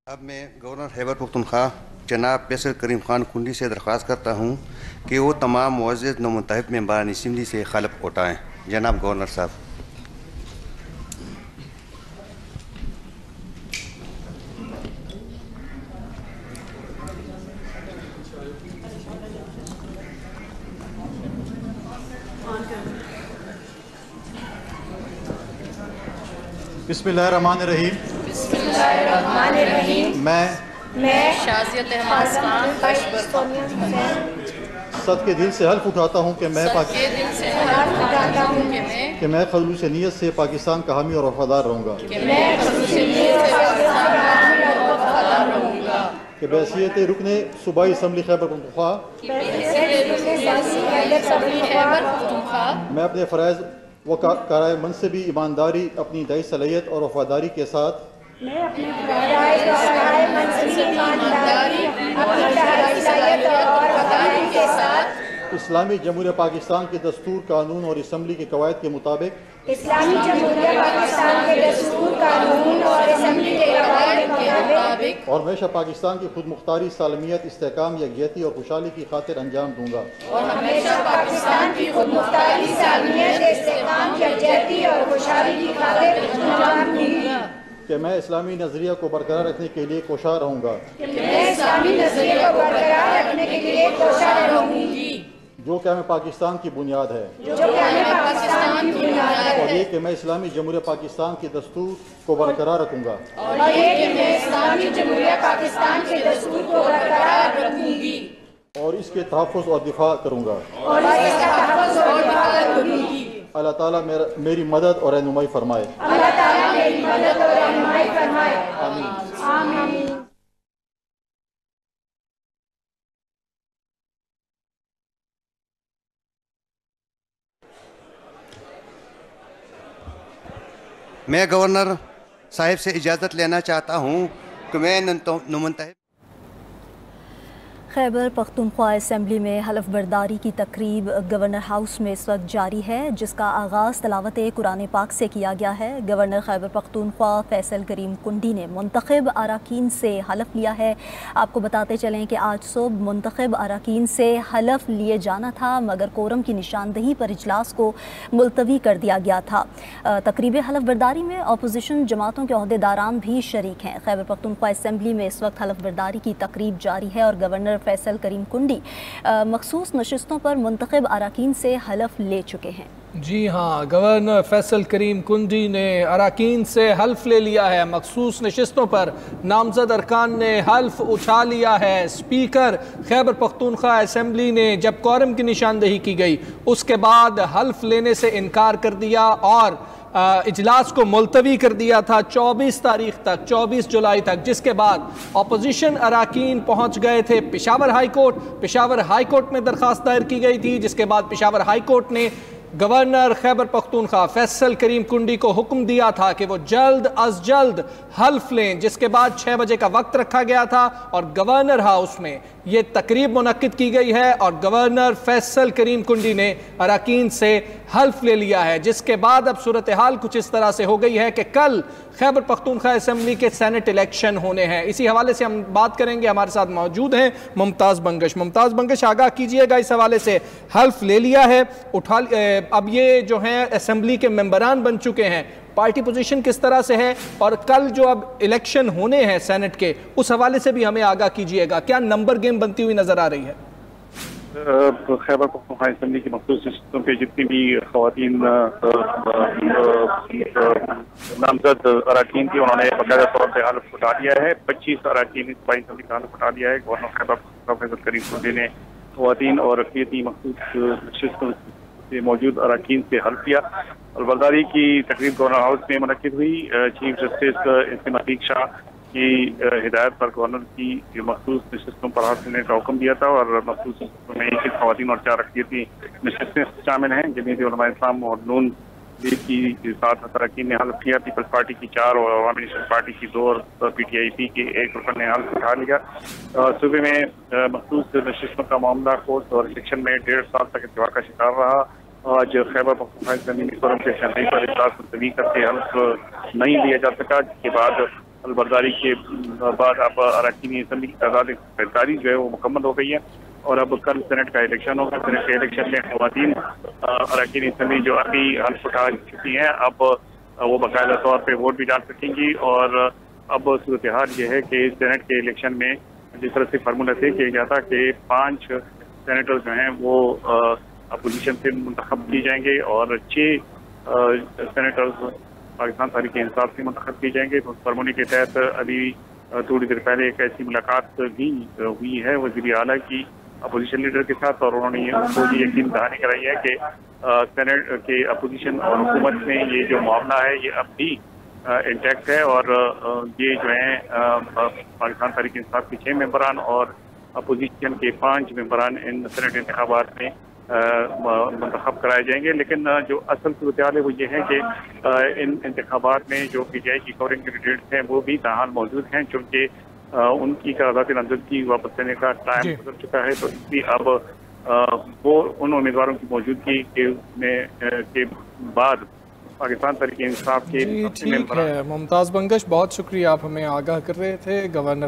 अब मैं गवर्नर खैबर पख्तूनख्वा जनाब फैसल करीम खान कुंडी से दरख्वास्त करता हूँ कि वो तमाम मुअज़्ज़ज़ नौमुंतखब मेंबरान असम्बली से खलफ उठाएँ। जनाब गवर्नर साहब। बिस्मिल्लाहिर्रहमानिर्रहीम। मैं शाज़ियत अहमद खान सद के दिल से हल्फ उठाता हूँ कि मैं खलूस नीयत से पाकिस्तान का हामी और वफादार रहूँगा कि बहैसियत रुकने सूबाई असम्बली खैबर पख्तूनख्वा मैं अपने फ़राइज़ व कराए मनसबी ईमानदारी अपनी दई सलाहियत और वफादारी के साथ इस्लामी जमहूरिया पाकिस्तान के दस्तूर कानून और असम्बली के कवायद के मुताबिक और हमेशा पाकिस्तान की खुद मुख्तारी सालमियत इस्तेहकाम यकजहती और खुशहाली की खातिर अंजाम दूंगा कि मैं इस्लामी नज़रिया को बरकरार रखने के लिए कोशां रहूँगा जो क्या मैं पाकिस्तान की बुनियाद है और ये कि मैं इस्लामी जमहूरिया पाकिस्तान के दस्तूर को बरकरार रखूँगा और इसके तहफ़्फ़ुज़ और दिफा करूँगा। अल्लाह ताला मेरी मदद और रहनुमाई फरमाए। आमीन। मैं गवर्नर साहिब से इजाज़त लेना चाहता हूँ कि मैं नुमाइंदे खैबर पख्तूनख्वा असम्बली में हलफ बर्दारी की तकरीब गवर्नर हाउस में इस वक्त जारी है, जिसका आगाज़ तलावत कुरान पाक से किया गया है। गवर्नर खैबर पख्तूनख्वा फैसल करीम कुंडी ने मुंतखब अरकान से हलफ लिया है। आपको बताते चलें कि आज सुबह मुंतखब अरकान से हलफ लिए जाना था, मगर कोरम की निशानदही पर इजलास को मुलतवी कर दिया गया था। तकरीब हलफ बर्दारी में अपोजिशन जमातों के अहदेदारान भी शरीक हैं। खैबर पख्तूनख्वा असम्बली में इस वक्त हलफ बर्दारी की तकरीब जारी है और गवर्नर फैसल करीम कुंडी मखसूस नशिस्तों पर मुंतखब अरकान से हलफ ले चुके हैं। जी हाँ, गवर्नर फैसल करीम कुंडी ने अरकान से हल्फ ले लिया है। मखसूस नशिस्तों पर नामजद अरकान ने हल्फ उठा लिया है। स्पीकर खैबर पख्तूनख्वा असम्बली ने जब कोरम की निशानदही की गई उसके बाद हल्फ लेने से इनकार कर दिया और इजलास को मुलतवी कर दिया था 24 तारीख तक, 24 जुलाई तक, जिसके बाद अपोजिशन अरकान पहुंच गए थे Peshawar high court. Peshawar high court में दरख्वास्त दायर की गई थी, जिसके बाद पेशावर हाई कोर्ट ने गवर्नर खैबर पख्तूनख्वा फैसल करीम कुंडी को हुक्म दिया था कि वो जल्द अज जल्द हल्फ लें, जिसके बाद 6 बजे का वक्त रखा गया था और गवर्नर हाउस में ये तकरीब मुनक्किद की गई है और गवर्नर फैसल करीम कुंडी ने अरकान से हल्फ ले लिया है। जिसके बाद अब सूरत हाल कुछ इस तरह से हो गई है कि कल खैबर पख्तूनख्वा असम्बली के सेनेट इलेक्शन होने हैं। इसी हवाले से हम बात करेंगे। हमारे साथ मौजूद हैं मुमताज़ बंगश। मुमताज़ बंगश, आगाह कीजिएगा इस हवाले से। हल्फ ले लिया है, उठा अब ये जो हैं असम्बली के मेंबरान बन चुके हैं, पार्टी पोजीशन किस तरह से है और कल जो अब इलेक्शन होने हैं सेनेट के, उस हवाले से भी हमें आगाह कीजिएगा। क्या नंबर गेम बनती हुई नजर आ रही है? खैबर पख्तूनख्वा असम्बली की मखसूस नशिस्तों पे जितनी भी खवातीन नामजद अरकान थी, उन्होंने बाकायदा तौर पर हल्फ उठा लिया है। 25 अरकान सूबाई असम्बली का हल्फ उठा लिया है। गवर्नर खैबर पख्तूनख्वा फैसल करीम कुंडी ने खवातीन और अक़लियती मखसूस नशिस्तों से मौजूद अरकान से हल्फ लिया। अलबर्दारी की तकरीब गवर्नर हाउस में मुनक्किद हुई। चीफ जस्टिस इंतज़ाम अतीक शाह की हिदायत पर गवर्नर की मखसूस नशिस्तों पर हल्फ लेने का हुक्म दिया था और मखसूस नशिस्तों में 21 खवातीन और 4 अक़लियती नशिस्तें शामिल हैं। जमीयत उलमा इस्लाम और नून लीग की 7 अरकान ने हल्फ किया। पीपल्स पार्टी की 4 और अवामी नेशनल पार्टी की 2 और PTIP के 1 रुकन ने हल्फ उठा लिया। सूबे में मखसूस नशिस्तों का मामला कोर्ट और इलेक्शन में 1.5 साल तक इत्तेफाक का शिकार रहा। आज खैबर पख्तूनख्वा ज़मीनी फोरम के शहरी पर इजलास मुलतवी करके हल्फ नहीं लिया जा सका, जिसके बाद हलबर्दारी के बाद अब अरकानी असम्बली की तादाद 45 जो है वो मुकम्मल हो गई है और अब कल सेनेट का इलेक्शन होगा। सेनेट के इलेक्शन में खवातीन अरकानी असम्बली जो अभी हल्फ उठा चुकी हैं अब वो बाकायदा तौर पर वोट भी डाल सकेंगी। और अब सूरत हाल ये है कि सेनेट के इलेक्शन में जिस तरह से फार्मूला तय किया गया था कि 5 सेनेटर जो हैं वो अपोजिशन से मुंतखब किए जाएंगे और 6 सेनेटर्स पाकिस्तान तहरीक इंसाफ से मुंतखब किए जाएंगे। तो उस फार्मूले के तहत अभी थोड़ी देर पहले एक ऐसी मुलाकात भी हुई है वज़ीर आला की अपोजिशन लीडर के साथ और उन्होंने उसको ये यकीन दहानी कराई है कि सेनेट के अपोजिशन और हुकूमत में ये जो मामला है ये अब भी इंटैक्ट है और ये जो है पाकिस्तान तहरीक इंसाफ के 6 मेंबरान और अपोजिशन के 5 मेंबरान इन सेनेट इंतखाबात में मुंतखब कराए जाएंगे। लेकिन जो असल सूरत हाल है वो ये है कि इन इंतखाबात में जो PTI की कवरिंग कैंडिडेट्स हैं वो भी ताहाल मौजूद हैं, चूँकि उनकी करारदाद नामजदगी वापस लेने का टाइम गुजर चुका है। तो इसलिए अब वो उन उम्मीदवारों की मौजूदगी के बाद पाकिस्तान तहरीक इंसाफ के ठीक है। मुमताज़ बंगश, बहुत शुक्रिया, आप हमें आगाह कर रहे थे। गवर्नर